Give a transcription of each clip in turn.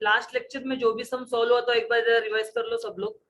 Last lecture में जो भी सम सॉल्व हुआ तो एक बार रिवाइज कर लो सब लोग।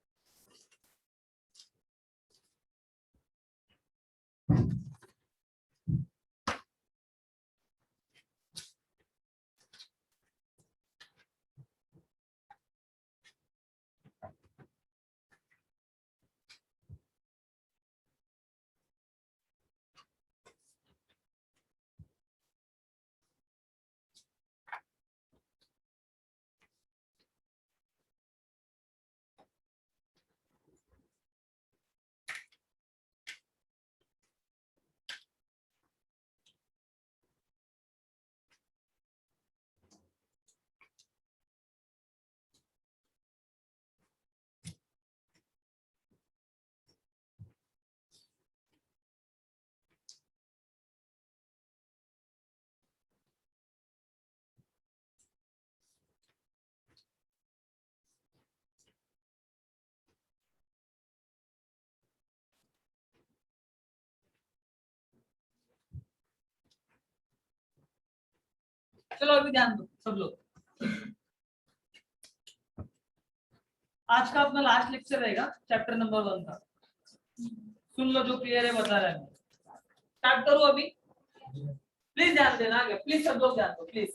चलो अभी ध्यान दो सब लोग। आज का अपना लास्ट लेक्चर रहेगा चैप्टर नंबर 1 का। सुन लो जो क्लियर है बता रहा है। स्टार्ट करो अभी, प्लीज ध्यान देना आगे, प्लीज सब लोग ध्यान दो प्लीज।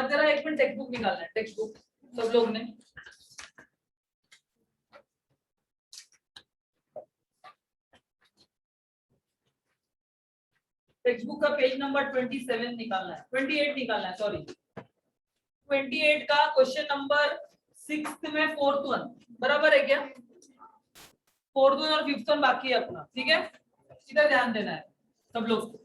जरा एक मिनट टेक्स्ट बुक निकालना है, टेक्स्ट बुक सब लोग ने। टेक्स्ट बुक का पेज नंबर 27 निकालना है, 28 निकालना है, सॉरी 28 का क्वेश्चन नंबर 6 में 4th वन बराबर है क्या? 4th वन और 5th वन बाकी है अपना, ठीक है? इधर ध्यान देना है सब लोग को।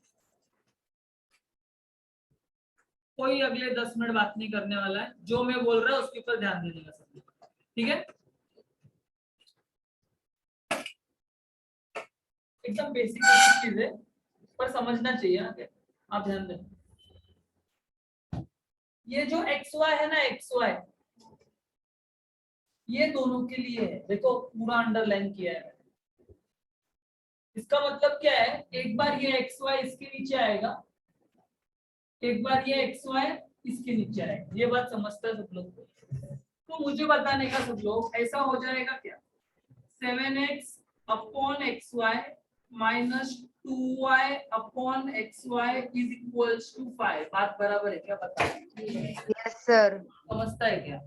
कोई अगले 10 मिनट बात नहीं करने वाला है, जो मैं बोल रहा हूँ उसके ऊपर ध्यान देने का सब लोग, ठीक है? एकदम बेसिक चीज है पर समझना चाहिए ना, क्या आप ध्यान दें। ये जो एक्स वाई है ना, एक्स वाई ये दोनों के लिए है, देखो पूरा अंडरलाइन किया है। इसका मतलब क्या है, एक बार ये एक्स वाई इसके नीचे आएगा, एक बार ये एक्स वाई इसके नीचे आएगा। ये बात समझता है सब लोग? तो मुझे बताने का सब लोग, ऐसा हो जाएगा क्या, 7x upon X Y minus 2y upon X Y is equals to 5। बात बराबर है क्या? पता है? Yes sir. समझता है क्या?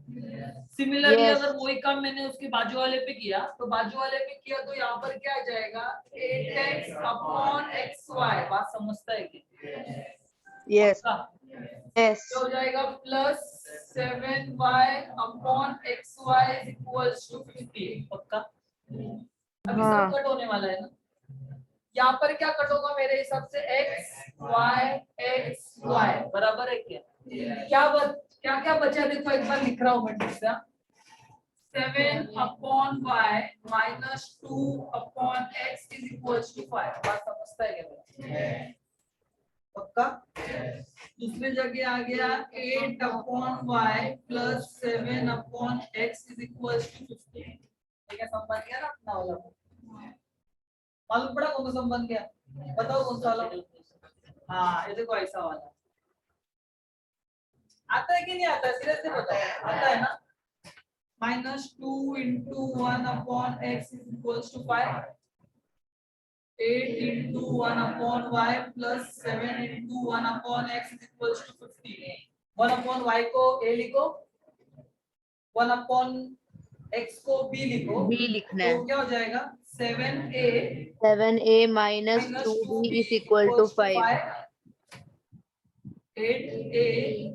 Similarly Yes. अगर वही काम मैंने उसके बाजू वाले पे किया तो बाजू वाले पे किया तो यहाँ पर क्या आ जाएगा, 8x अपॉन एक्स वाई। बात समझता है क्या? Yes yes. हो जाएगा plus 7y upon X Y is equals to 50। पक्का? अभी सब कट होने वाला है ना। यहाँ पर क्या कट होगा मेरे हिसाब से, एक्स वाई बराबर है क्या? क्या क्या बचा देखो एक बार लिख रहा हूँ मैं, ठीक है? 7 upon y minus 2 upon x is equals to 5। बात समझता है क्या? पक्का? दूसरी जगह आ गया 8 upon y plus 7 upon x is equals to 15। ठीक है, सम बन गया ना अपना वाला। मालूम पड़ा कौन सा सम बन गया? बताओ कौन सा वाला? हाँ ये देखो ऐसा वाला। आता है कि नहीं आता? सीरियसली बताओ, आता है ना? -2 into 1 upon x is equals to 5. 8 into 1 upon y plus 7 into 1 upon x is equals to 15. 1 upon y को a लिखो, 1 upon x को b लिखो। b लिखना है। तो क्या हो जाएगा, 7a minus 2b is equal to 5. 8a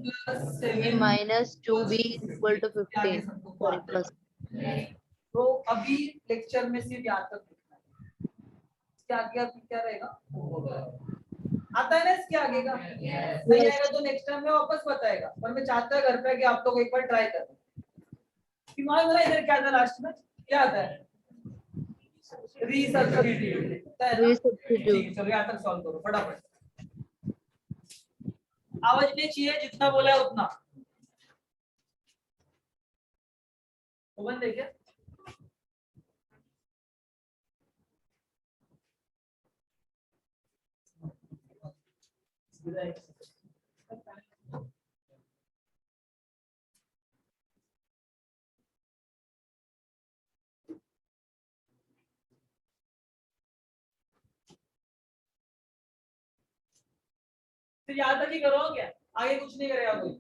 plus 7 minus 2b is equal to 15. Sorry, plus. तो अभी लेक्चर में सिर्फ याद तक लिखना है, इसके आगे क्या रहेगा? आता है ना इसके आगे का? नहीं आएगा तो नेक्स्ट टाइम में वापस बताएगा, पर मैं चाहता है घर पे कि आप लोग एक बार ट्राई करें। दिमाग में इधर क्या था लास्ट में, क्या आता है? रीसब्स्टिट्यूट। चलो यहाँ तक सॉल्व करो फटाफट। आवाज नहीं चाहिए, जितना बोला है उतना। बंद है क्या? सिर्फ यहाँ तक ही करो क्या, आगे कुछ नहीं करेगा कोई।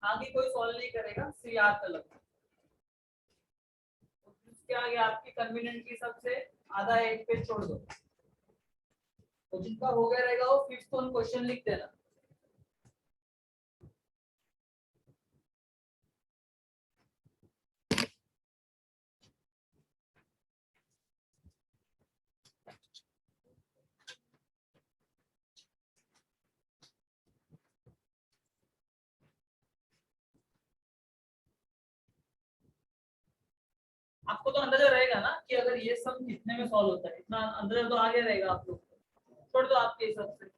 आगे कोई सॉल्व नहीं करेगा, सिर्फ याद कर लो। उसके आगे आपकी कन्वीनियंट के हिसाब से आधा एक पेज छोड़ दो, तो जिनका हो गया रहेगा वो फिफ्थ वन क्वेश्चन लिख देना। आपको तो अंदाजा रहेगा ना कि अगर ये सम कितने में सॉल्व होता है, इतना अंदाजा तो आगे रहेगा आप लोग को। छोड़ दो आपके हिसाब से।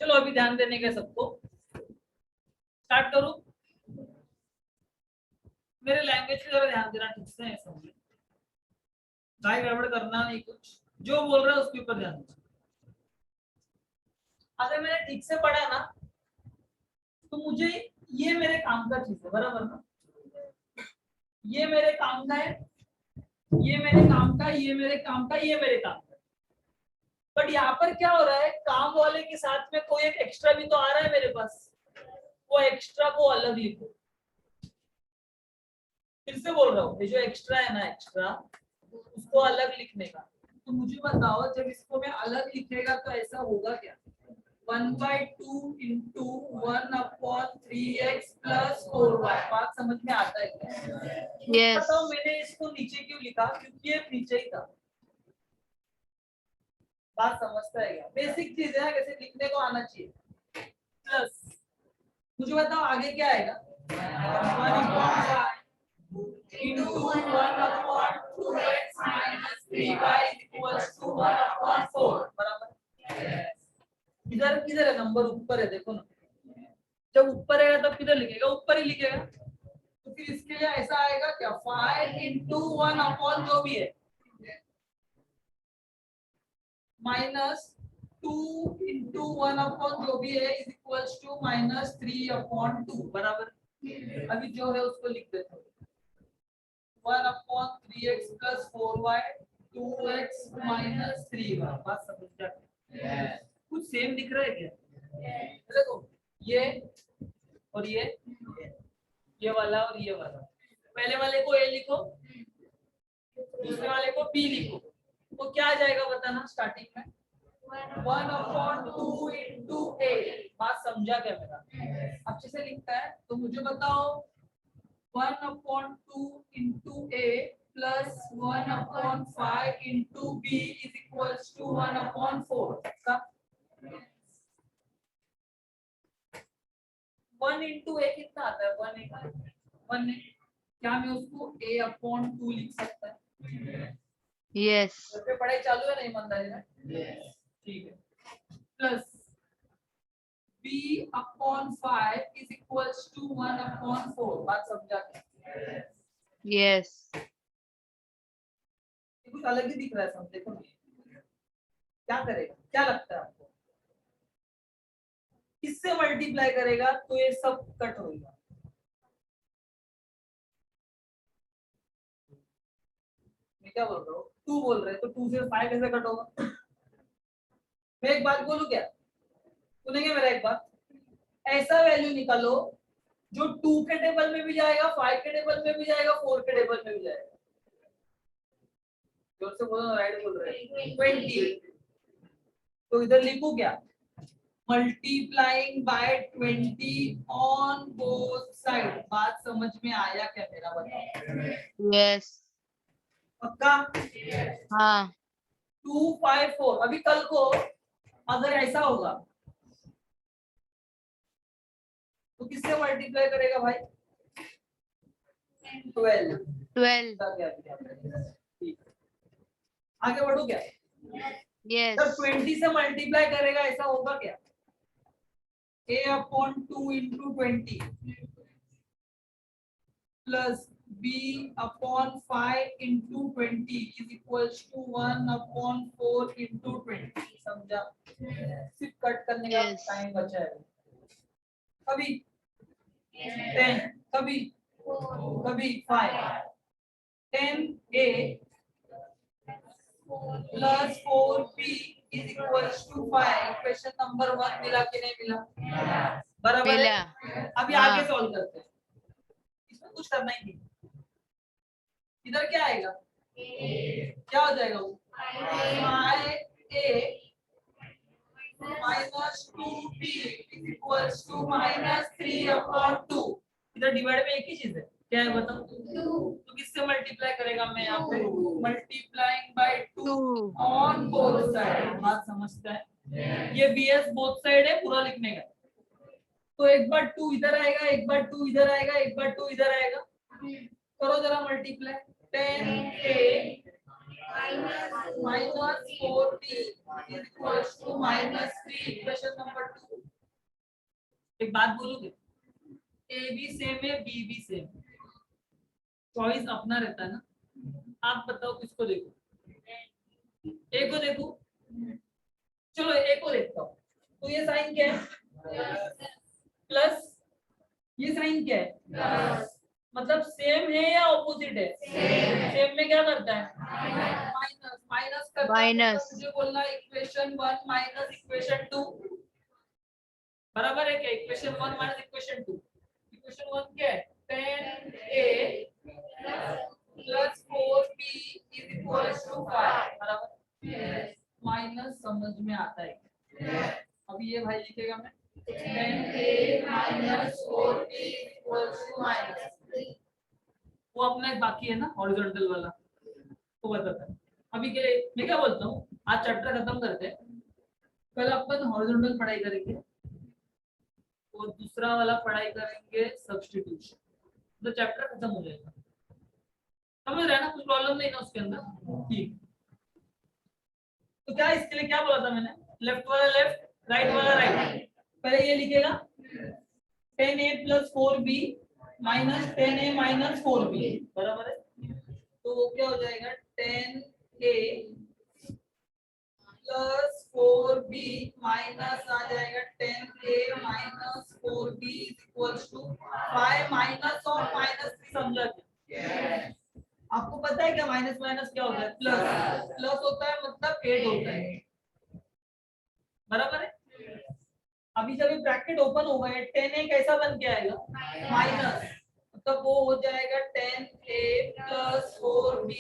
चलो अभी ध्यान देने के सबको, स्टार्ट करूं। मेरे लैंग्वेज की जरा ध्यान देना ठीक से है, समझ गाय गड़बड़ करना नहीं, कुछ जो बोल रहा है उसके ऊपर ध्यान देना। अगर मैंने ठीक से पढ़ा ना तो मुझे ये मेरे काम का चीज है, बराबर ना, ये मेरे काम का है, ये मेरे काम का, ये मेरे काम का, ये मेरे काम का। बट यहाँ पर क्या हो रहा है, काम वाले के साथ में कोई एक एक्स्ट्रा भी तो आ रहा है मेरे पास, वो एक्स्ट्रा को अलग लिखो। फिर से बोल रहा हूँ, ये जो एक्स्ट्रा है ना, एक्स्ट्रा उसको अलग लिखने का। तो मुझे बताओ जब इसको मैं अलग लिखेगा तो ऐसा होगा क्या, 1/2 into 1/3x plus 4y। बात समझ में आता है क्या? Yes. बताओ मैंने इसको नीचे क्यों लिखा, क्योंकि ये नीचे ही था। बात समझता है क्या? बेसिक चीज है, कैसे लिखने को आना चाहिए। प्लस मुझे बताओ आगे क्या आएगा, 1/5 into 1/2x minus 3y equals to 1/4। बराबर। इधर किधर है, नंबर ऊपर है, देखो ना। जब ऊपर है तब किधर लिखेगा, ऊपर ही लिखेगा। तो फिर इसके लिए ऐसा आएगा क्या, 5 into 1 अपॉन जो भी है माइनस 2 into 1 अपॉन जो भी है is equals to minus 3 upon 2। बराबर। अभी जो है उसको लिख देते हैं, 1/3x plus 4y 2x minus 3y। बात समझ जाते हैं। कुछ सेम दिख रहा है क्या? देखो ये और ये वाला और ये वाला, पहले वाले को ए लिखो, दूसरे वाले को बी लिखो, तो क्या आ जाएगा बताना स्टार्टिंग में? 1/2 into a। बात समझा क्या मेरा? अच्छे से लिखता है तो मुझे बताओ 1/2 into a plus 1/5 into b is equals to 1/4 का 1 into a कितना आता है? 1 है, क्या मैं उसको a/2 लिख सकता है? Yes. घर पे पढ़ाई चालू है ना ईमानदारी में? ठीक है, plus b/5 is equals to 1/4। बात समझा क्या? Yes. ये कुछ अलग ही दिख रहा है सब, देखो क्या करेगा, क्या लगता है आपको? किससे मल्टीप्लाई करेगा तो ये सब कट होगा? मैं क्या बोल रहा हूँ, 2 बोल रहे हैं तो 2 से 5 कैसे कट होगा? मैं एक बात बोलूं क्या, सुनेंगे मेरा एक बात? ऐसा वैल्यू निकालो जो 2 के टेबल में भी जाएगा, 5 के टेबल में भी जाएगा, 4 के टेबल में भी जाएगा। जोर से बोलो, राइट बोल रहे हैं 20। तो इधर लिखूं क्या? Multiplying by 20 on both side. बात समझ में आया क्या मेरा? बताओ। Yes. पक्का? हाँ. 2 5 4। अभी कल को अगर ऐसा होगा तो किससे मल्टीप्लाई करेगा भाई? 12। 12. ठीक, आगे बढ़ो क्या? Yes. जब 20 से मल्टीप्लाई करेगा ऐसा होगा क्या? a/2 into 20 plus b/5 into 20 is equals to 1/4 into 20। समझा? सिर्फ कट करने का Yes. टाइम बचा है। कभी 10, कभी 5। 10a plus 4b is equals to 5। Question number 1 मिला कि नहीं मिला? बराबर मिला। है। अभी हाँ। आगे सॉल्व करते हैं, इसमें कुछ करना ही नहीं। इधर क्या आएगा? क्या हो जाएगा वो? 5a minus 2b is equals to -3/2। इधर डिवाइड में एक ही चीज है, क्या है बताओ? 2। तो किससे मल्टीप्लाई करेगा? मैं यहाँ पे multiplying by 2 on both side. बात समझता है? ये bs बोथ साइड है पूरा लिखने का। तो एक बार 2 इधर आएगा, एक बार 2 इधर आएगा, एक बार 2 इधर आएगा। करो जरा multiply. 10a minus 4b is equals to -3। Equation number 2। एक बात बोलोगे, ए भी सेम है, बी भी सेम, चॉइस अपना रहता है ना। आप बताओ किसको देखो? ए को देखो, चलो ए को देखता हूँ। तो ये साइन क्या है? प्लस। ये साइन क्या है? मतलब सेम है या ऑपोजिट है? सेम में क्या करता है? माइनस। माइनस करता है Minus. तो मुझे बोलना इक्वेशन 1 माइनस इक्वेशन 2 बराबर है क्या? Equation 1 minus equation 2। इक्वेशन 1 क्या है? 10a plus 4b is equals to 5। बराबर? माइनस समझ में आता है? अभी ये भाई लिखेगा मैं 10a minus 4b equals to minus. वो अपना एक बाकी है ना हॉरिजॉन्टल वाला, वो बताता है। अभी के मैं क्या बोलता हूँ, आज चैप्टर खत्म करते हैं, कल अपन हॉरिजॉन्टल पढ़ाई करेंगे और दूसरा वाला पढ़ाई करेंगे सब्स्टिट्यूशन। तो चैप्टर खत्म हो जाएगा। समझ रहे हैं ना? कुछ प्रॉब्लम नहीं ना उसके अंदर? ठीक। तो क्या इसके लिए क्या बोला था मैंने? लेफ्ट वाला लेफ्ट, राइट वाला राइट। पहले ये लिखेगा 10a plus 4b minus 10a minus 4b। बराबर है? तो वो क्या हो जाएगा? 10a प्लस 4b माइनस आ जाएगा 10a minus 4b equals to 5। Minus और माइनस समझा क्या? आपको पता है क्या माइनस माइनस क्या होता है? प्लस। प्लस होता है मतलब 8 होता है। बराबर है। अभी जब ये ब्रैकेट ओपन होगा ये 10a कैसा बन के आएगा माइनस, मतलब वो हो जाएगा 10a plus 4b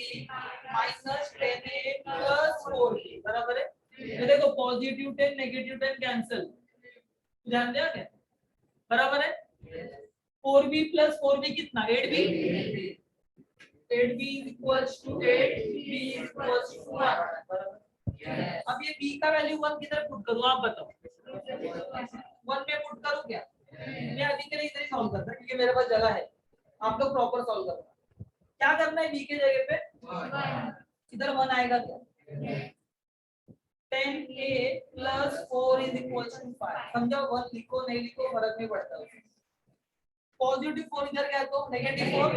minus 10a plus 4b बराबर है। ये देखो पॉजिटिव 10 नेगेटिव 10 कैंसिल, ध्यान दिया क्या, बराबर है। 4b प्लस 4b कितना 8b, 8b is equals to 8, b is equals to 1 बराबर। अब ये b का वैल्यू 1 किधर पुट करूं आप बताओ, 1 में पुट करूं क्या, मैं अभी के लिए इधर ही सॉल्व करता क्योंकि मेरे पास जगह है, आप लोग प्रॉपर सॉल्व करना। क्या करना है b के जगह पे इधर 1 आएगा क्या, 10a plus 4 is equals to 5, समझो 1 लिखो नहीं लिखो फर्क नहीं पड़ता, पॉजिटिव 4 इधर क्या तो negative 4,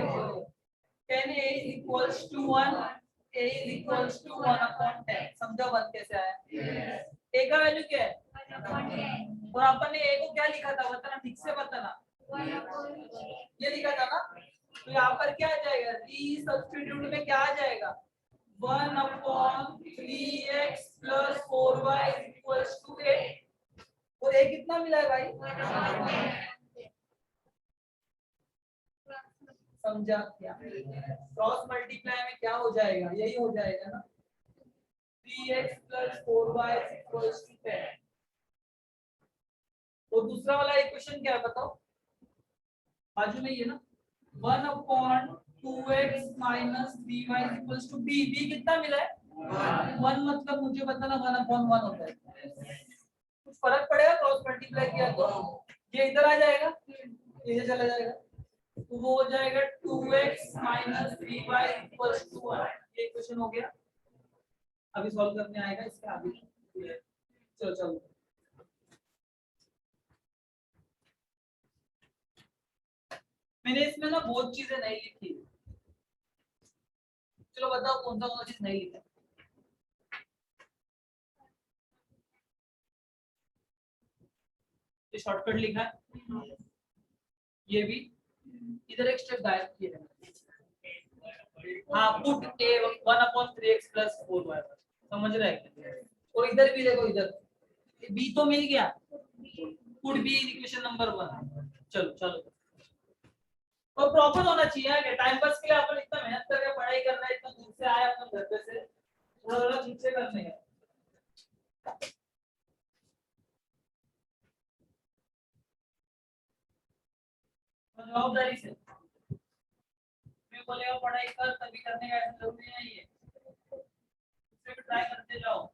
10a is equals to 1, a is equals to 1 upon 10, समझो 1 कैसे आया, a का वैल्यू क्या है और अपन ने a को क्या लिखा था बताना ठीक से बताना, ये लिखा था ना, तो यहाँ पर क्या आ जाएगा d सब्स्टिट्यूट में क्या आ जाएगा 1 upon 3x plus 4y equals to 8, और a कितना मिला है भाई, समझा क्या, क्रॉस मल्टीप्लाई में क्या हो जाएगा यही हो जाएगा ना, 3x plus 4y equals to 10, और दूसरा वाला इक्वेशन क्या है बताओ, बाजू में ये ना 1 upon 2x minus 3y equals to b, b कितना मिला है 1, मतलब मुझे बताना 1 upon 1 होता है, कुछ फर्क पड़ेगा क्रॉस मल्टीप्लाई किया तो ये इधर आ जाएगा इधर चला जाएगा, तो वो हो जाएगा 2x minus 3y equals to 1, ये इक्वेशन हो गया। अभी सॉल्व करने आएगा इसका अभी, चलो चलो मैंने इसमें ना बहुत चीजें नहीं लिखी, चलो बताओ कौन सा चीज नहीं लिखा, ये शॉर्टकट लिखा है, ये भी इधर एक स्टेप गायब किया है, हाँ put a 1 upon 3x plus 4y, समझ रहे हैं, और इधर भी देखो इधर b तो मिल गया, पुट b इक्वेशन नंबर 1, चलो चलो और प्रॉपर होना चाहिए आगे टाइम पास के लिए अपन इतना मेहनत करके पढ़ाई कर रहे हैं, इतना दूर से आए अपने घर पे से, थोड़ा थोड़ा ठीक से करने हैं। जवाबदारी से मैं बोलेगा पढ़ाई कर तभी करने का ऐसा जरूरी नहीं है, इससे भी ट्राई करते जाओ।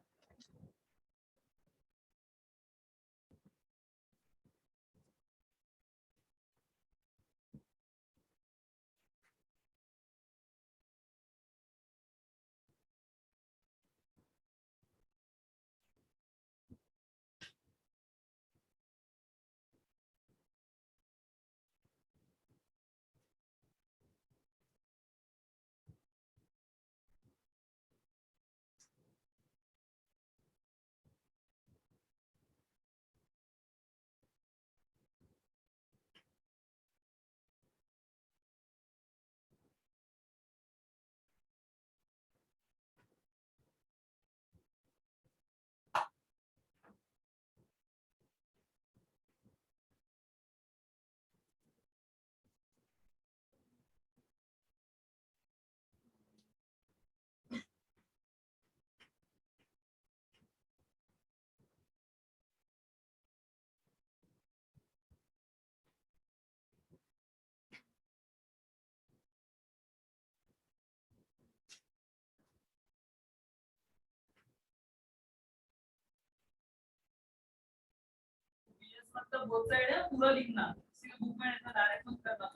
मतलब बोथ साइड है पूरा लिखना, सिर्फ बुक में ऐसा डायरेक्ट मत करना।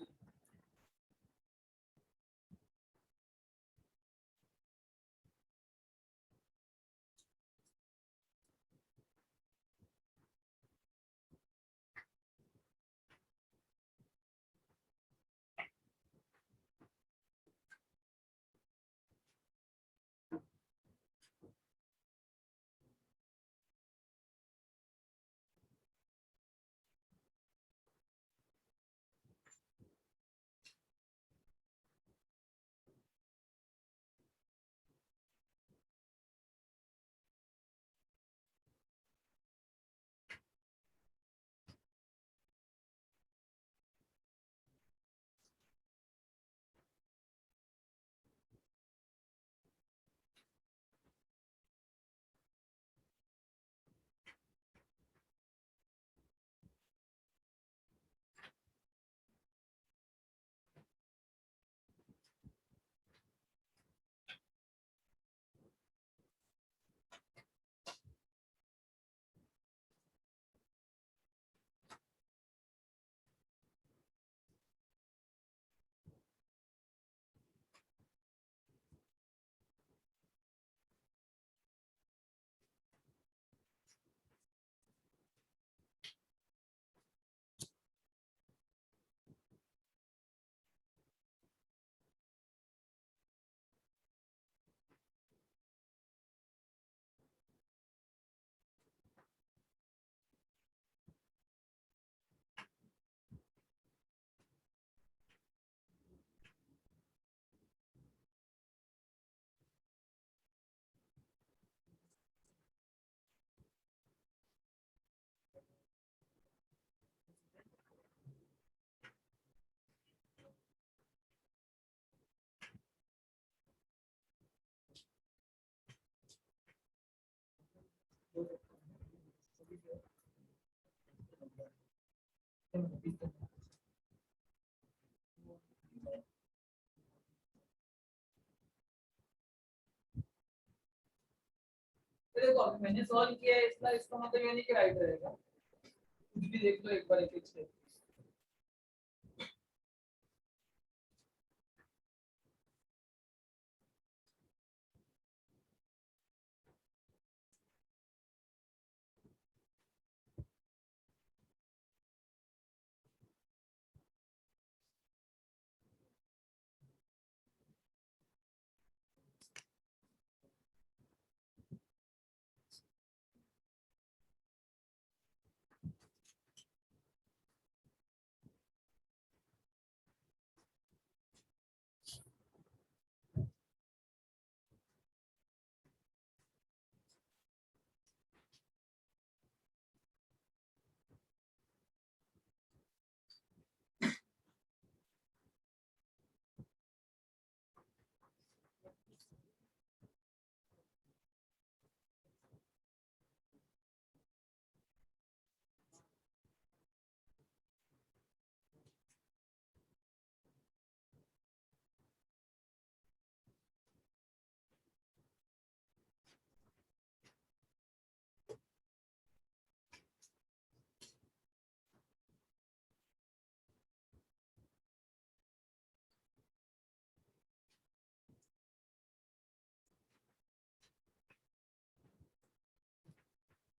देखो अभी मैंने सॉल्व किया है, इसका मतलब ये नहीं कि राइट रहेगा, कुछ भी देख लो एक बार एक एक स्टेप।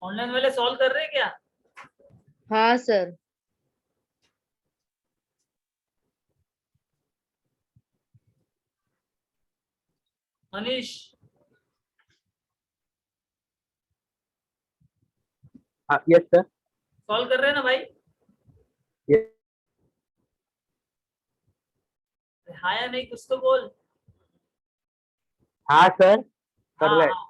ऑनलाइन वाले सॉल्व कर रहे हैं क्या? हाँ sir. Manish yes sir. Solve कर रहे हैं ना भाई? Yes. हाँ या नहीं कुछ तो बोल। हाँ सर, कर हाँ रहे। हाँ।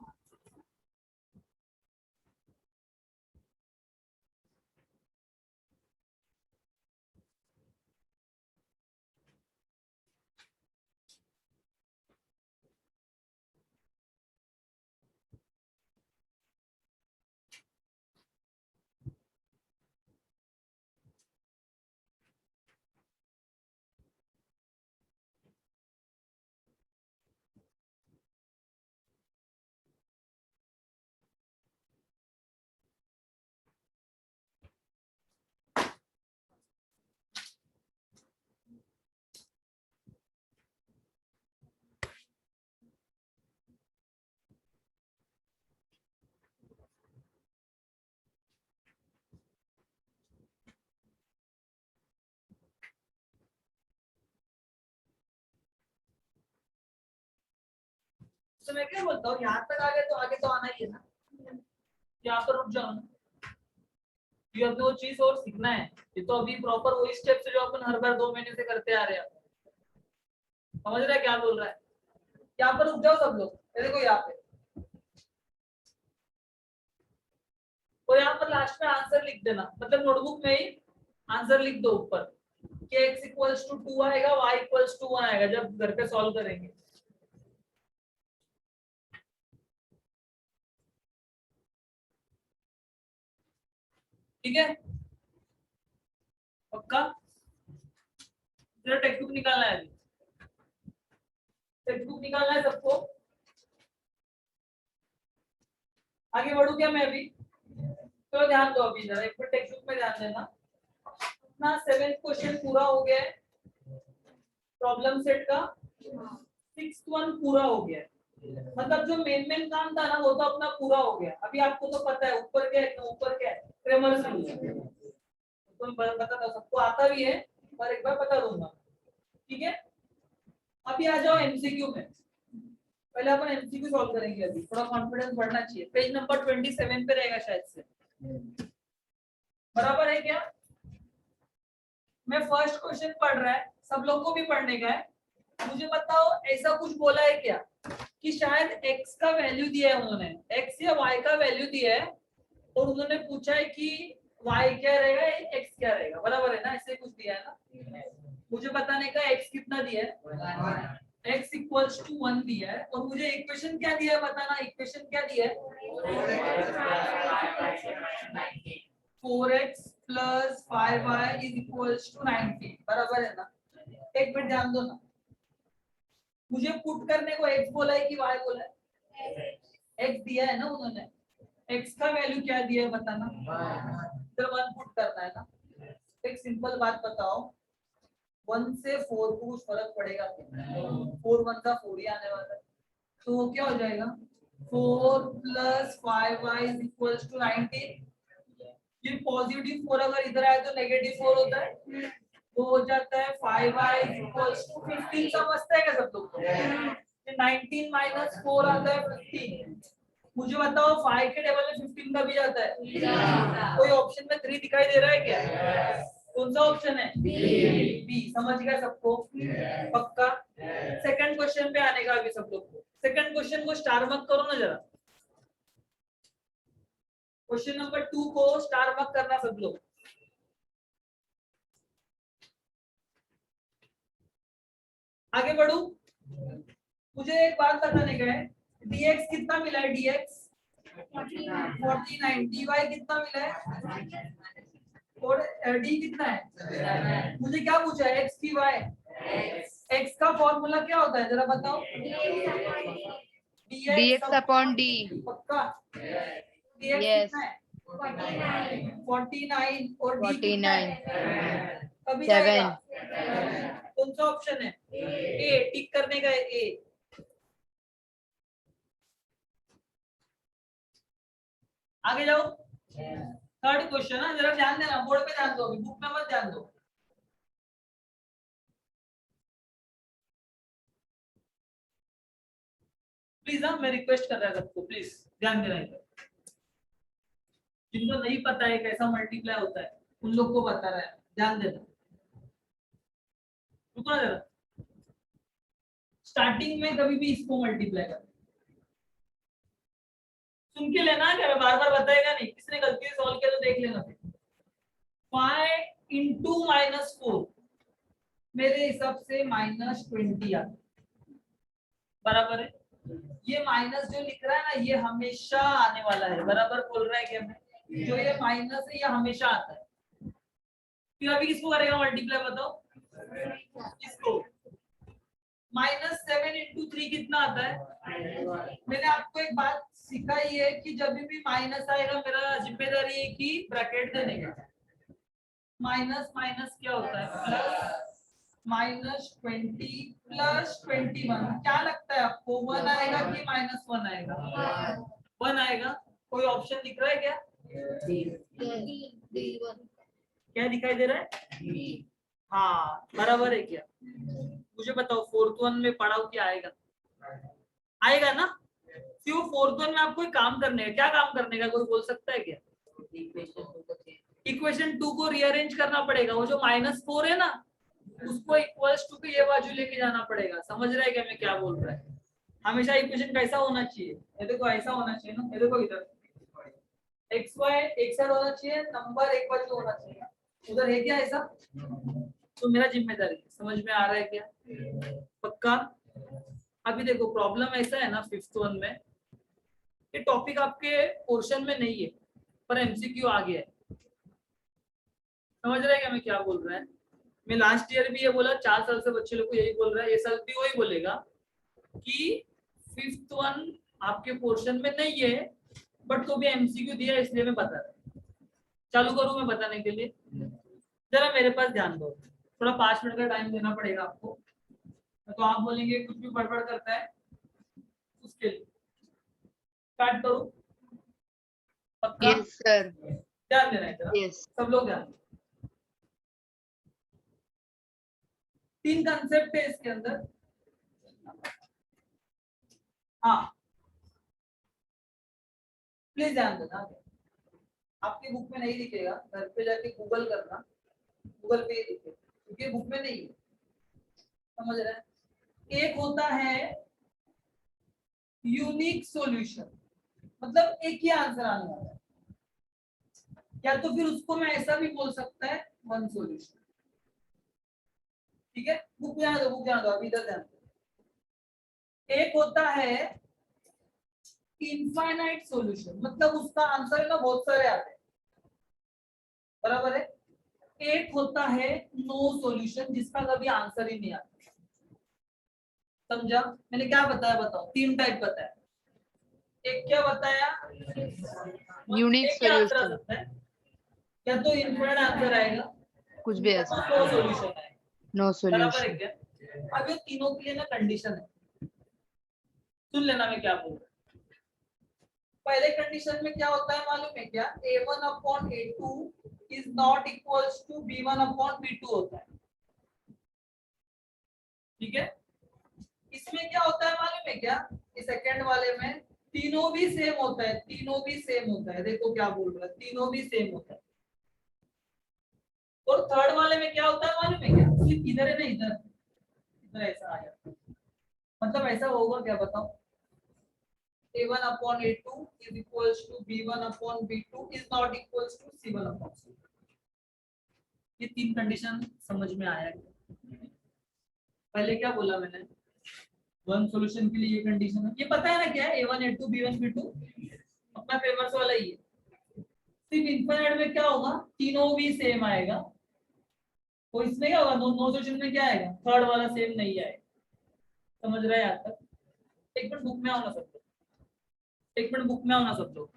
तो मैं क्या बोलता हूँ, यहाँ तक आगे तो आना ही है ना, यहाँ पर रुक जाओ ना। ये अपने वो चीज और सीखना है, ये तो अभी प्रॉपर वही स्टेप से जो अपन हर बार 2 महीने से करते आ रहे हैं। समझ रहे हैं क्या बोल रहा है? यहाँ पर रुक जाओ सब लोग, ये देखो यहाँ पे, और यहाँ पर लास्ट में आंसर लिख देना, मतलब नोटबुक में ही आंसर लिख दो ऊपर कि x इक्वल्स टू 2 आएगा, y इक्वल्स टू 1 आएगा जब घर पे सॉल्व करेंगे। ठीक है पक्का? तेरा टेक्स्ट बुक निकालना है, अभी टेक्स्ट बुक निकालना है सबको। आगे बढ़ू क्या मैं अभी? तो ध्यान दो अभी जरा एक बार टेक्स्ट बुक में ध्यान देना। अपना 7th क्वेश्चन पूरा हो गया है प्रॉब्लम सेट का, 6th वन पूरा हो गया है, मतलब जो मेन काम था ना वो तो अपना पूरा हो गया। अभी आपको तो पता है ऊपर क्या है, ऊपर क्या है, क्रेमर्स रूल। तो बता दो, सबको आता भी है पर एक बार बता दूंगा। ठीक है अभी आ जाओ एमसीक्यू में। पहले अपन एमसीक्यू सॉल्व करेंगे, अभी थोड़ा कॉन्फिडेंस बढ़ना चाहिए। पेज नंबर 27 पे रहेगा शायद से, बराबर है क्या? मैं फर्स्ट क्वेश्चन पढ़ रहा है, सब लोग को भी पढ़ने का है। मुझे बताओ ऐसा कुछ बोला है क्या कि शायद x का वैल्यू दिया है उन्होंने, x या y का वैल्यू दिया है और उन्होंने पूछा है कि y क्या रहेगा x क्या रहेगा, बराबर है ना? ऐसे कुछ दिया है ना, मुझे बताने का x कितना दिया है, x इक्वल्स टू 1 दिया है, और मुझे इक्वेशन क्या दिया है बताना। इक्वेशन क्या दिया है? 4x plus 5y is equals to 19, बराबर है ना? एक मिनट ध्यान दो ना, मुझे पुट करने को x बोला है कि y बोला है? x दिया है ना उन्होंने, x का वैल्यू क्या दिया है बताना, इधर 1 पुट करना है ना। एक सिंपल बात बताओ, 1 से 4 को कुछ फर्क पड़ेगा? 4 1 का 4 ही आने वाला है, तो वो क्या हो जाएगा 4 plus 5y is equals to 19। ये पॉजिटिव 4 अगर इधर आए तो नेगेटिव 4 होता है, तो हो जाता है 5y इज इक्वल्स टू 15। समझते हैं क्या सब लोग? ये 19 माइनस 4 आता है 15। मुझे बताओ 5 के टेबल में 15 का भी जाता है? कोई ऑप्शन में 3 दिखाई दे रहा है क्या? कौन सा ऑप्शन है? बी। समझ गया सबको? पक्का? सेकंड क्वेश्चन पे आने का अभी सब लोग को। सेकंड क्वेश्चन को स्टार मार्क करो ना जरा, क्वेश्चन नंबर 2 को स्टार मार्क करना सब लोग। आगे बढ़ू, मुझे एक बात बताने का है, dx कितना मिला है? dx 49, dy कितना मिला है? और d कितना है? मुझे क्या पूछा है, x की y? x का फॉर्मूला क्या होता है जरा बताओ? dx upon d. पक्का? dx Yes. कितना है? 49 और d कितना है? कभी 7. जाएगा? कौन सा ऑप्शन है? ए। टिक करने का है ए। आगे जाओ, थर्ड क्वेश्चन है, जरा ध्यान देना, बोर्ड पे ध्यान दो, अभी बुक में मत ध्यान दो। प्लीज ना, मैं रिक्वेस्ट कर रहा था सबको, प्लीज ध्यान देना इधर। जिनको नहीं पता है कैसा मल्टीप्लाई होता है उन लोग को बता रहा है, ध्यान देना। रुको ना जरा, स्टार्टिंग में कभी भी इसको मल्टीप्लाई कर, सुन के लेना, क्या मैं बार बार बताएगा नहीं, किसने गलती से सॉल्व किया तो देख लेना। 5 इंटू माइनस 4 मेरे हिसाब से माइनस 20 आता है, बराबर है? ये माइनस जो लिख रहा है ना, ये हमेशा आने वाला है, बराबर बोल रहा है क्या मैं? जो ये माइनस है ये हमेशा आता है। फिर अभी किसको करेगा मल्टीप्लाई बताओ? इसको। -7 इंटू 3 कितना आता है? मैंने आपको एक बात सिखाई है कि जब भी माइनस आएगा मेरा जिम्मेदारी है कि ब्रैकेट देने का। माइनस माइनस क्या होता है? प्लस -20 प्लस 21, क्या लगता है आपको 1 आएगा कि -1 आएगा? 1 आएगा। कोई ऑप्शन दिख रहा है क्या? क्या दिखाई दे रहा है? हाँ, बराबर है क्या? मुझे बताओ फोर्थ वन में पढ़ाओ क्या आएगा? आएगा ना? क्यों? फोर्थ वन में आपको एक काम करने का, क्या काम करने का कोई बोल सकता है क्या? इक्वेशन 2 को रीअरेंज करना पड़ेगा, वो जो -4 है ना उसको इक्वल्स टू के ये बाजू लेके जाना पड़ेगा। समझ रहा है क्या मैं क्या बोल रहा है? हमेशा इक्वेशन कैसा होना चाहिए? ये देखो ऐसा होना चाहिए ना, ये देखो इधर एक्स वाई एक साइड होना चाहिए, नंबर एक बाजू होना चाहिए, उधर है क्या ऐसा? तो मेरा जिम्मेदारी है, समझ में आ रहा है क्या? पक्का? अभी देखो प्रॉब्लम ऐसा है ना फिफ्थ वन में, ये टॉपिक आपके पोर्शन में नहीं है पर एमसीक्यू आ गया है। समझ रहे हैं क्या मैं क्या बोल रहा है? मैं लास्ट ईयर भी ये बोला, 4 साल से बच्चे लोग को यही बोल रहा है, ये साल भी वही बोलेगा कि फिफ्थ वन आपके पोर्शन में नहीं है बट तो भी एमसीक्यू दिया इसलिए मैं बता रहा हूँ। चालू करूँ मैं बताने के लिए? जरा मेरे पास ध्यान दो, थोड़ा 5 मिनट का टाइम देना पड़ेगा आपको, तो आप बोलेंगे कुछ भी बड़बड़ करता है उसके लिए। स्टार्ट करो? पक्का? Yes, sir. ध्यान देना है जरा, Yes. सब लोग ध्यान। 3 कंसेप्ट है इसके अंदर। हाँ प्लीज ध्यान देना, आपकी बुक में नहीं दिखेगा, घर पे जाके गूगल करना, गूगल पे ही दिखेगा क्योंकि बुक में नहीं है। समझ रहे हैं? एक होता है यूनिक सॉल्यूशन, मतलब एक ही आंसर आने वाला है, या तो फिर उसको मैं ऐसा भी बोल सकता है वन सॉल्यूशन। ठीक है, बुक जाने दो, बुक जाने दो, अभी इधर ध्यान दो। एक होता है इनफाइनाइट सॉल्यूशन, मतलब उसका आंसर है ना बहुत सारे आते हैं, बराबर है। एक होता है नो सॉल्यूशन, जिसका कभी आंसर ही नहीं आता। समझा मैंने क्या बताया, बताओ। 3 टाइप बताया। एक क्या बताया, यूनिक एक क्या आंसर आ सॉल्यूशन, सकता है, या तो इनफिनिट आंसर आएगा, कुछ भी आ तो सकता नो है। सॉल्यूशन आएगा। नो बराबर है सॉल्यूशन। क्या? अब ये तीनों के लिए ना कंडीशन है, सुन लेना मैं क्या बोल रहा हूँ। पहले कंडीशन में क्या होता है मालूम है क्या, a1 upon a2 is not equals to b1 upon b2 होता है। ठीक है, इसमें क्या होता है मालूम है क्या, इस सेकंड वाले में तीनों भी सेम होता है, तीनों भी सेम होता है। देखो क्या बोल रहा है, तीनों भी सेम होता है। और थर्ड वाले में क्या होता है मालूम है क्या, सिर्फ इधर है ना, इधर इधर ऐसा आ जाता है। मतलब ऐसा होगा क्या बताओ, a1 upon a2 is equals to b1 upon b2 is not equals to c1 upon c2। ये 3 कंडीशन समझ में आया क्या? पहले क्या बोला मैंने, वन सॉल्यूशन के लिए ये कंडीशन है, ये पता है ना क्या है, a1 a2 b1 b2 अपना फेमस वाला ही है। सिर्फ इनफिनिट में क्या होगा, तीनों भी सेम आएगा। तो इसमें क्या होगा, नो सॉल्यूशन में क्या आएगा, थर्ड वाला सेम नहीं आएगा। समझ रहे हैं यहाँ तक? एक मिनट बुक में आओ ना सब लोग, एक मिनट बुक में आओ ना सब लोग।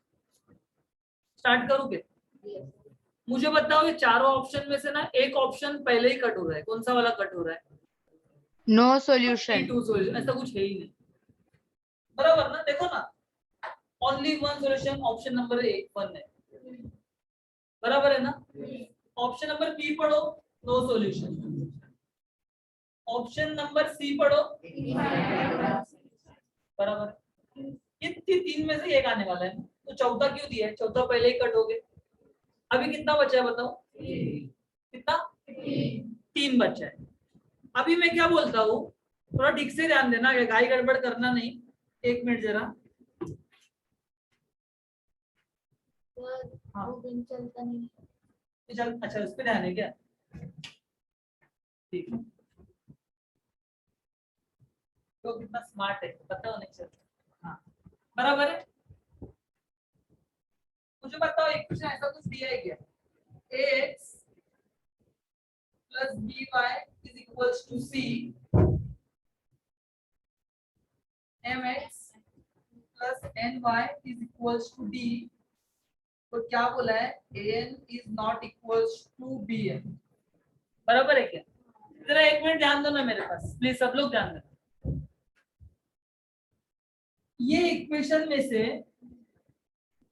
स्टार्ट करोगे? मुझे बताओ, ये चारों ऑप्शन में से ना एक ऑप्शन पहले ही कट हो रहा है, कौन सा वाला कट हो रहा है? No solution. टू सॉल्यूशन, ऐसा कुछ है ही नहीं। बराबर ना, देखो ना, only one solution option number 1 है। बराबर है ना? ऑप्शन नंबर बी पढ़ो, no solution. Option number C पढ़ो, बराबर। ये 3 में से एक आने वाला है, तो चौथा क्यों दिया है, चौथा पहले ही कट हो गया। अभी कितना बचा है बताओ, कितना? 3 बचा है। अभी मैं क्या बोलता हूँ, थोड़ा ठीक से ध्यान देना, गाई गड़बड़ करना नहीं। 1 मिनट जरा। हाँ चलता नहीं। चल, अच्छा उस पे ध्यान है क्या? ठीक है, तो कितना स्मार्ट है पता होने चलता। हाँ बराबर है। मुझे बताओ, एक क्वेश्चन ऐसा कुछ दिया है क्या, ax plus by is equals to c, mx plus ny is equals to d। तो क्या बोला है, an is not equals to bn। बराबर है क्या? जरा 1 मिनट ध्यान दो ना मेरे पास, प्लीज सब लोग ध्यान देना। ये इक्वेशन में से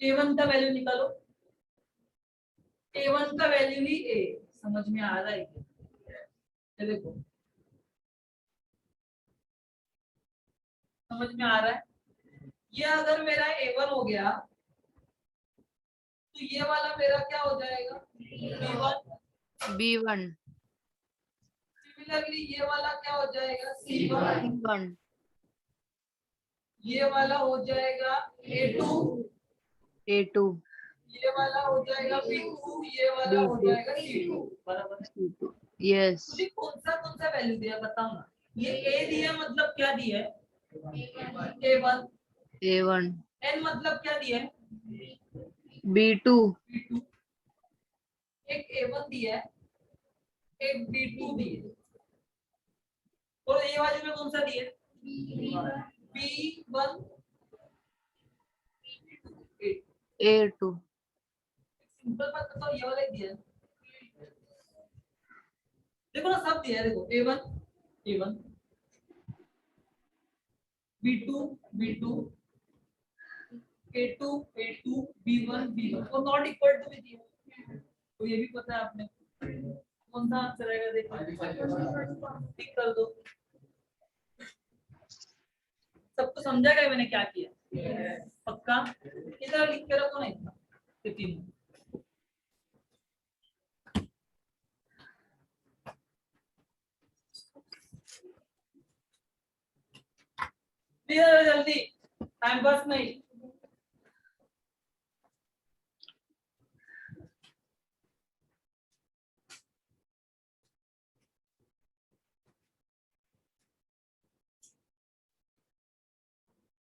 a1 का वैल्यू निकालो, a1 का वैल्यू ही a। समझ में आ रहा है क्या? ये देखो, समझ में आ रहा है? ये अगर मेरा a1 हो गया, तो ये वाला मेरा क्या हो जाएगा, b1। B1। सिमिलरली ये वाला क्या हो जाएगा, c1। C1। ये वाला हो जाएगा a2। A2। ये वाला हो जाएगा b2। ये वाला हो B2। जाएगा c2। बराबर है। C2। Yes। मुझे कौन सा वैल्यू दिया बताओ ना। ये a दिया मतलब क्या दिया है, a1। A1। n मतलब क्या दिया है, B2। b2। एक a1 दिया है, एक b2 दिया है, और ये वाले में कौन सा दिया है, b1। A2। सिंपल बात बताओ, ये वाला ही दिया है। देखो ना सब दिया है, देखो a1 b2 b2 a2 a2 b1 b1 और नॉट इक्वल टू भी दिया। तो ये भी पता है आपने, कौन सा आंसर आएगा देखो, टिक कर दो। सबको समझा गया मैंने क्या किया? पक्का? इधर लिख के रखो ना इतना, ये 3। जल्दी, टाइम पास नहीं।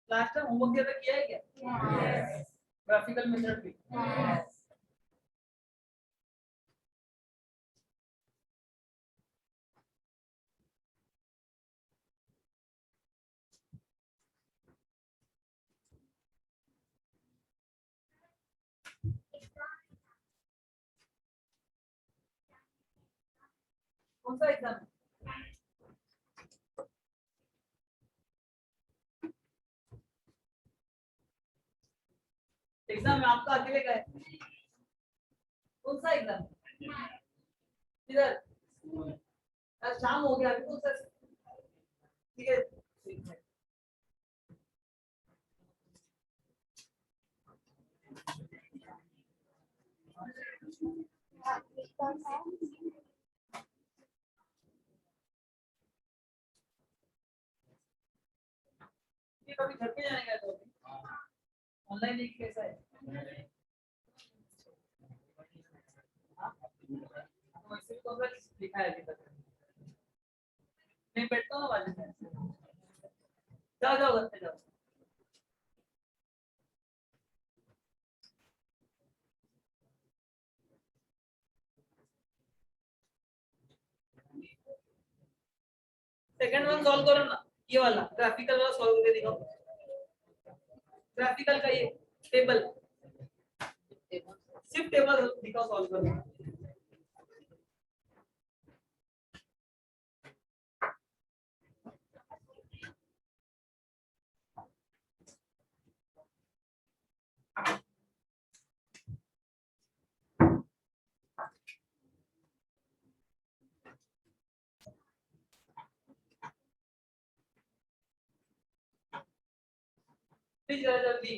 लास्ट टाइम होमवर्क किया है क्या? ग्राफिकल मेथड भी। कौन सा एग्जाम है? एग्जाम में आपका अकेले का है? कौन सा एग्जाम? इधर आज शाम हो गया, अभी कौन सा? ठीक है, ठीक है। ये कभी घर पे जाने का तो ऑनलाइन एक कैसा है? हाँ? तो वैसे भी कौन सा लिखा है अभी तक? मैं बैठता हूँ ना बाजू में। जाओ जाओ घर पे जाओ। सेकंड वन सॉल्व करो ना, ये वाला ग्राफिकल वाला सॉल्व करके दिखाओ। ग्राफिकल का ये टेबल, सिर्फ टेबल दिखाओ सॉल्व करो। प्लीज जरा जल्दी।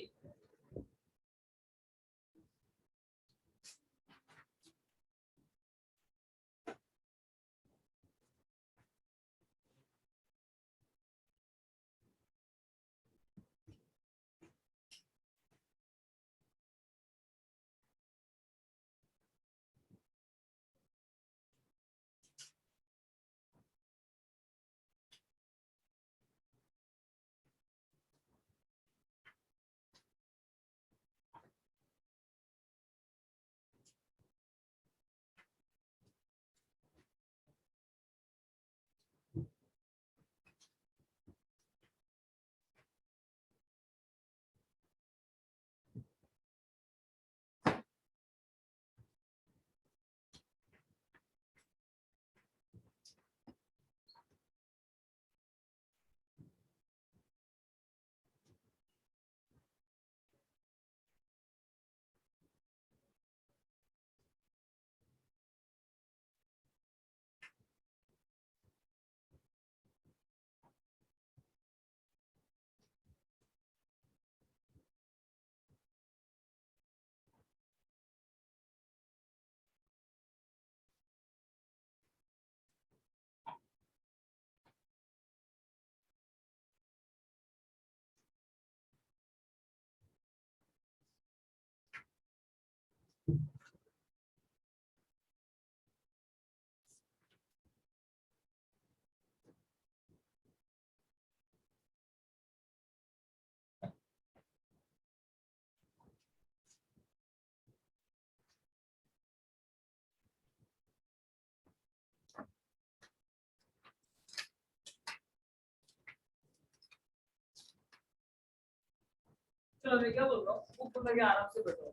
चलो मैं क्या बोल रहा हूँ, ऊपर लगे आराम से बैठो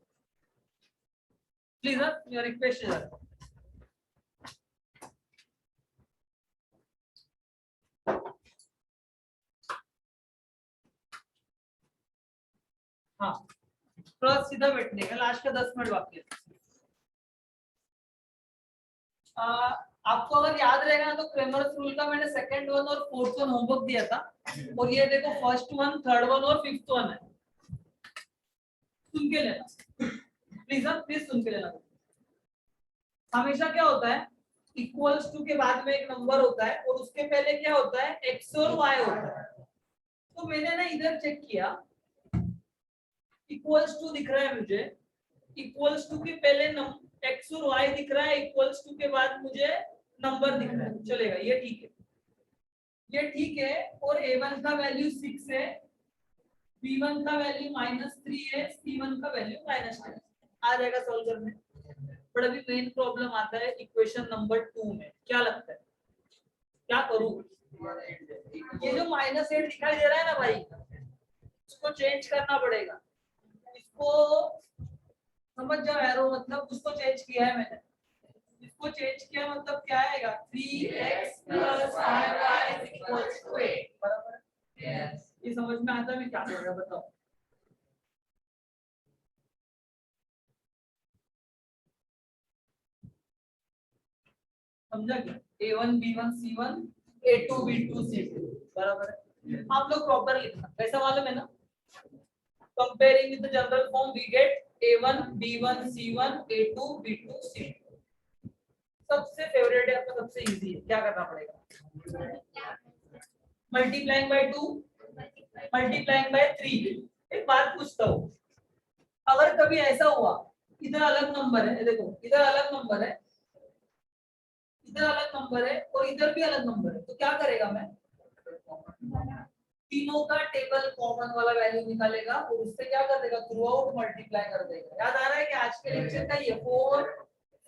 प्लीज। योर रिक्वेस्ट है। हाँ, थोड़ा सीधा बैठने का, लास्ट का 10 मिनट बाकी है। आपको अगर याद रहेगा ना तो क्रेमर्स रूल का मैंने सेकंड वन और फोर्थ वन होमवर्क दिया था, और ये देखो फर्स्ट वन, थर्ड वन और फिफ्थ वन है। सुन के लेना प्लीज, प्लीज सुन के लेना। हमेशा क्या होता है, इक्वल्स टू के बाद में एक नंबर होता है और उसके पहले क्या होता है, एक्स और वाई होता है। तो मैंने ना इधर चेक किया, इक्वल्स टू दिख रहा है मुझे, इक्वल्स टू के पहले एक्स और वाई दिख रहा है, इक्वल्स टू के बाद मुझे नंबर दिख रहा है, चलेगा, ये ठीक है, ये ठीक है। और a1 का वैल्यू 6 है, b1 का वैल्यू -3 है, c1 का वैल्यू -10 आ जाएगा सॉल्व करने। पर अभी मेन प्रॉब्लम आता है इक्वेशन नंबर 2 में, क्या लगता है क्या करूं? ये जो -8 दिखाई दे रहा है ना भाई, इसको चेंज करना पड़ेगा। इसको समझ जाओ एरो, मतलब उसको चेंज किया है मैंने, इसको चेंज किया मतलब क्या आएगा 3x plus 5y is equals to 8 बराबर है। ये समझ में आता है मैं क्या कर रहा बताओ। समझा क्या a1 b1 c1 a2 b2 c2 बराबर है। आप लोग प्रॉपर लिखना कैसा मालूम है ना। Comparing with the general form we get a1 b1 c1 a2 b2 c2। सबसे फेवरेट है आपका सबसे इजी है क्या करना पड़ेगा मल्टीप्लाइंग बाय 2 मल्टीप्लाइंग बाय 3। एक बात पूछता हूँ अगर कभी ऐसा हुआ इधर अलग नंबर है देखो इधर अलग नंबर है इधर अलग नंबर है और इधर भी अलग नंबर है तो क्या करेगा मैं तीनों का टेबल कॉमन वाला वैल्यू निकालेगा और उससे क्या कर देगा थ्रू आउट मल्टीप्लाई कर देगा। याद आ रहा है कि आज के लेक्चर का ये 4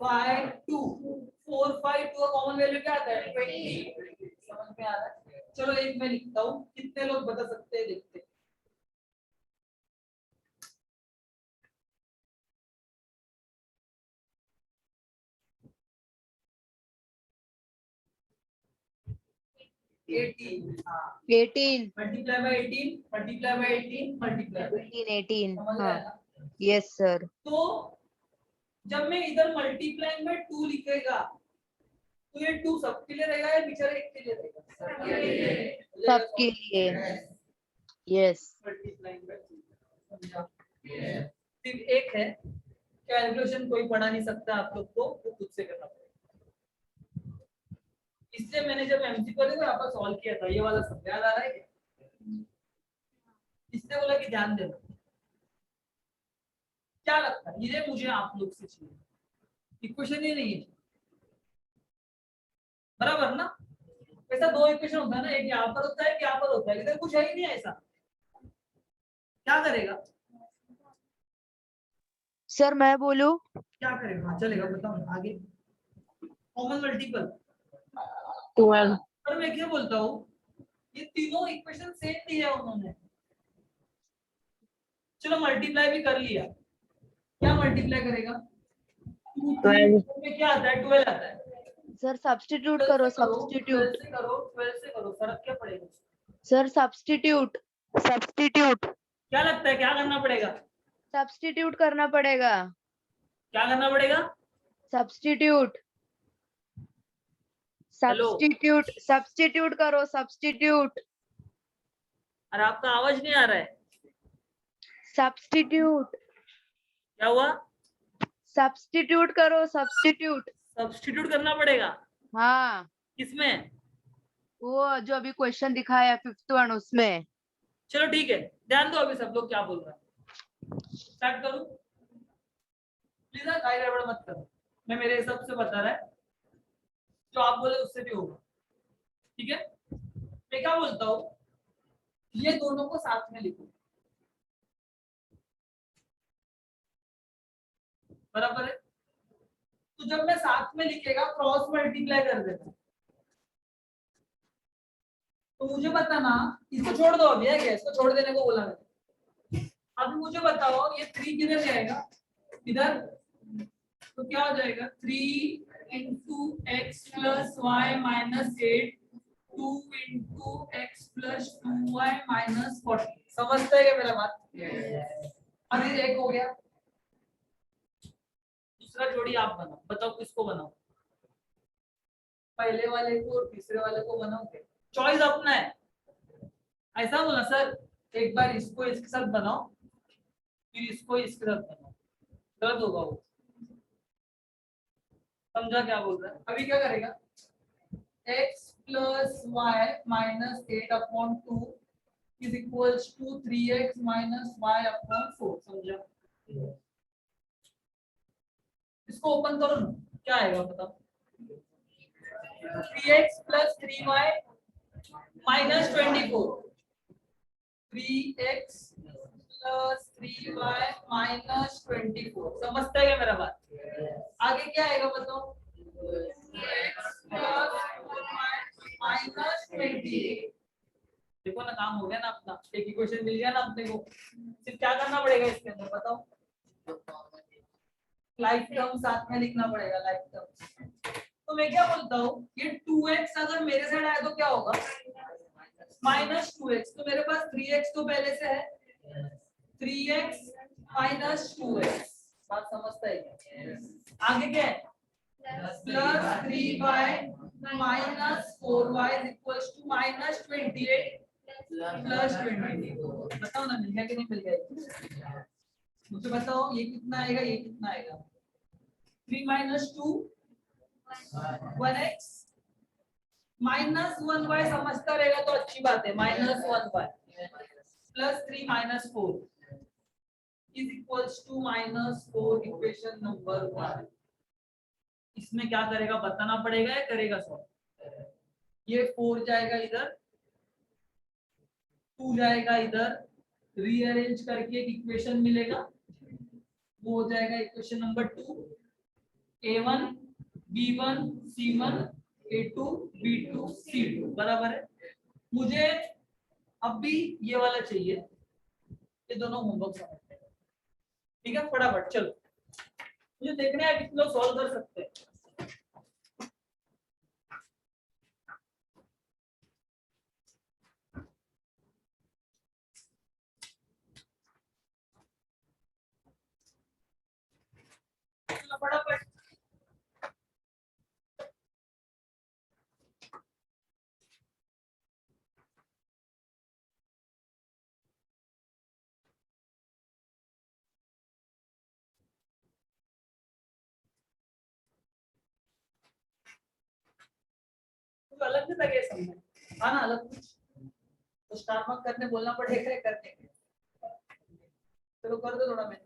5 2 4 5 2 का कॉमन वैल्यू क्या आता है 20। समझ में आ रहा है। चलो एक मैं लिखता हूँ कितने लोग बता सकते हैं देखते हैं। हाँ 18 multiply by 18 multiply by 18 multiply by 18 समझ हाँ आया। Yes sir. तो जब मैं इधर मल्टीप्लाई में 2 लिखेगा तो ये 2 सबके लिए रहेगा या बेचारे एक के लिए रहेगा सबके लिए यस। मल्टीप्लाई में 2 समझा। सिर्फ एक है कैलकुलेशन कोई पढ़ा नहीं सकता आप लोग को तो खुद से करना पड़ेगा। इसलिए मैंने जब एमसीक्यू वाले को यहाँ पर सॉल्व किया था ये वाला सब याद आ रहा है क्या इसने बोला कि ध्यान देना क्या लगता है ये मुझे आप लोग से चाहिए इक्वेशन ही नहीं है बराबर ना। ऐसा दो इक्वेशन होता है ना एक यहाँ पर होता है एक यहाँ पर होता है इधर कुछ है ही नहीं ऐसा क्या करेगा सर मैं बोलूं क्या करेगा हाँ चलेगा बताओ आगे कॉमन मल्टीपल 12 पर मैं क्या बोलता हूँ ये तीनों इक्वेशन सेम दिया है उन्होंने। चलो मल्टीप्लाई भी कर लिया क्या मल्टीप्लाई करेगा 12 में क्या आता है 12 आता है सर सब्स्टिट्यूट करो सब्स्टिट्यूट 12 से करो फर्क क्या पड़ेगा सर सब्स्टिट्यूट सब्स्टिट्यूट क्या लगता है क्या करना पड़ेगा सब्स्टिट्यूट करना पड़ेगा क्या करना पड़ेगा सब्स्टिट्यूट हेलो सब्स्टिट्यूट सब्स्टिट्यूट करो सब्स्टिट्यूट अरे आपका आवाज नहीं आ रहा है सब्स्टिट्यूट क्या हुआ सब्स्टिट्यूट करो सब्स्टिट्यूट सब्स्टिट्यूट करना पड़ेगा हाँ किसमें वो जो अभी क्वेश्चन दिखाया 5th वन उसमें। चलो ठीक है ध्यान दो अभी सब लोग क्या बोल रहे हैं स्टार्ट करूं प्लीज ना गाइड गड़बड़ मत करो मैं मेरे हिसाब से बता रहा है जो आप बोले उससे भी होगा ठीक है। मैं क्या बोलता हूँ ये दोनों को साथ में लिखो बराबर है। तो जब मैं साथ में लिखेगा क्रॉस मल्टीप्लाई कर देना तो मुझे बताना इसको छोड़ दो अभी है क्या इसको छोड़ देने को बोला मैंने। अभी मुझे बताओ ये 3 किधर जाएगा इधर तो क्या हो जाएगा 3 into x plus y minus 8 2 into x plus 2y minus 40 समझते हैं क्या मेरा बात अभी एक हो गया दूसरा जोड़ी आप बनाओ बताओ किसको बनाओ पहले वाले को और तीसरे वाले को बनाओगे चॉइस अपना है ऐसा बोला सर एक बार इसको इसके साथ बनाओ फिर इसको इसके साथ बनाओ गलत होगा वो समझा क्या बोल रहा है। अभी क्या करेगा x plus y minus 8 upon 2 is equals to 3x minus y upon 4 समझा। इसको ओपन करो ना क्या आएगा बताओ 3x plus 3y minus 24 3x plus 3y minus 24 समझता है क्या मेरा बात आगे क्या आएगा बताओ x plus 4y minus 28 देखो ना काम हो गया ना अपना एक इक्वेशन मिल गया ना अपने को सिर्फ क्या करना पड़ेगा इसके अंदर बताओ लाइफ टर्म साथ में लिखना पड़ेगा, लाइफ टर्म। तो मैं क्या बोलता हूँ, ये 2x अगर मेरे साइड आए तो क्या होगा, -2x। तो मेरे पास 3x तो पहले से है, 3x - 2x। बात समझता है क्या? आगे क्या है, +3y -4y -28 +20। बताओ ना, मिल गया कि नहीं मिल गया? मुझे बताओ ये कितना आएगा, ये कितना आएगा? 3 - 2 1x -1y समझता रहेगा तो अच्छी बात है। -1y +3 - 4 -4 equation number 1। इसमें क्या करेगा बताना पड़ेगा या करेगा सॉल्व? ये 4 जाएगा इधर, 2 जाएगा इधर, रीअरेंज करके एक इक्वेशन मिलेगा, वो हो जाएगा equation number 2। a1 b1 c1 a2 b2 c2 बराबर है। मुझे अब भी ये वाला चाहिए, ये दोनों होमवर्क समझते हैं, ठीक है? फटाफट चलो, मुझे देखना है कितने लोग सॉल्व कर सकते हैं। चलो फटाफट। कुछ अलग नहीं लगे समझ, हाँ ना, अलग कुछ तो स्टार मार्क करने बोलना पड़ेगा या करने के? चलो कर दो थोड़ा। मैं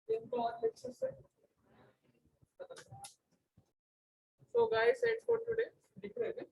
इनको और लेक्चर से So guys, that's for today. दिख रहा है क्या?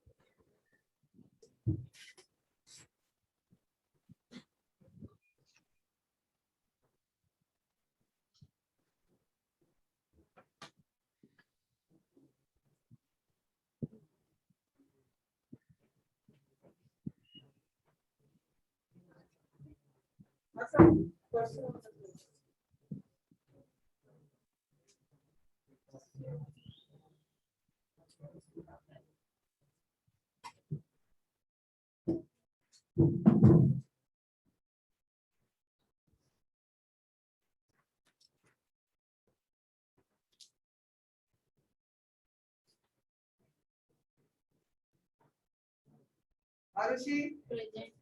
आरुषि, Present.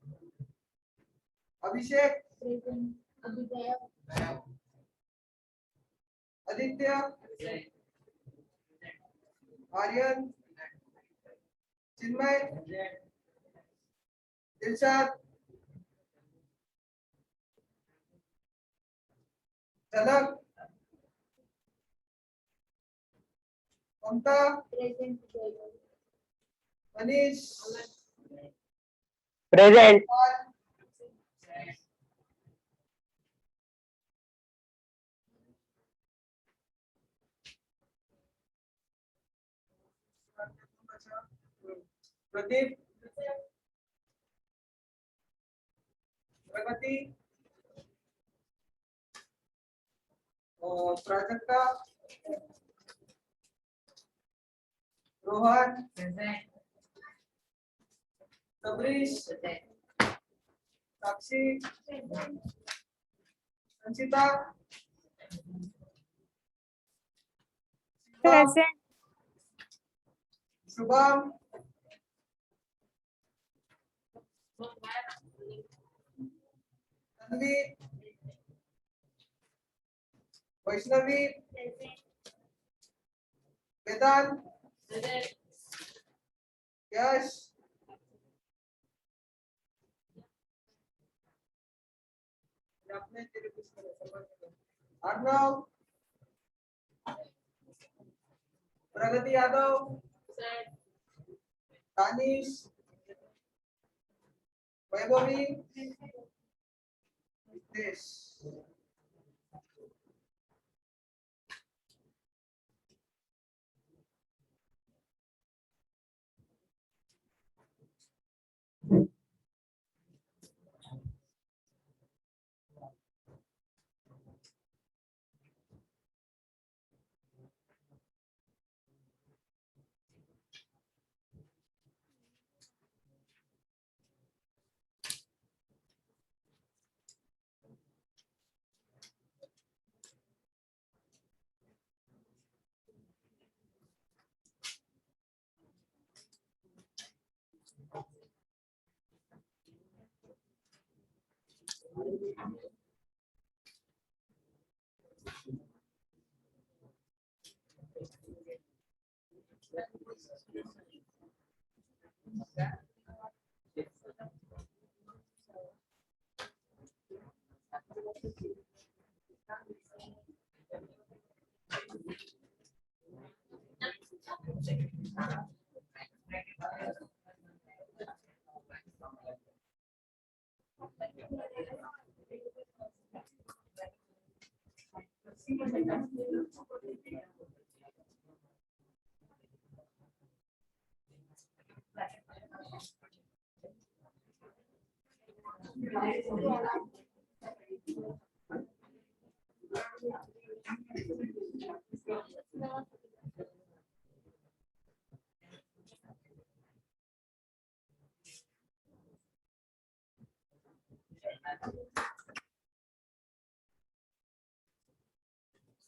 अभिषेक, Present. Abhidaya. आदित्य, आर्यन, चिन्मय, दिलशाद, झलक, ममता, Present. मनीष, प्रेजेंट। पाल, प्रदीप, प्रगति और प्राजक्ता, रोहन, सबरीश, साक्षी, संचिता, Present. Shubham, Tanvi, Vaishnavi, Vedanta, Yash, Arnav, Pragati Yadav, Tanish, Vaibhavi, Nitesh.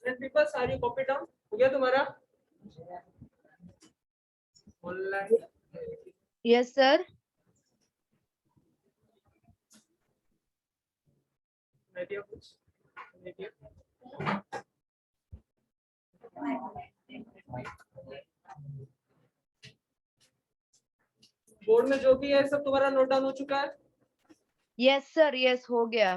Then people, are you copy down? हो गया तुम्हारा? Online. Yes, sir. Idea कुछ? Idea? बोर्ड में जो भी है सब तुम्हारा नोट डाउन हो चुका है? Yes, sir. Yes, हो गया.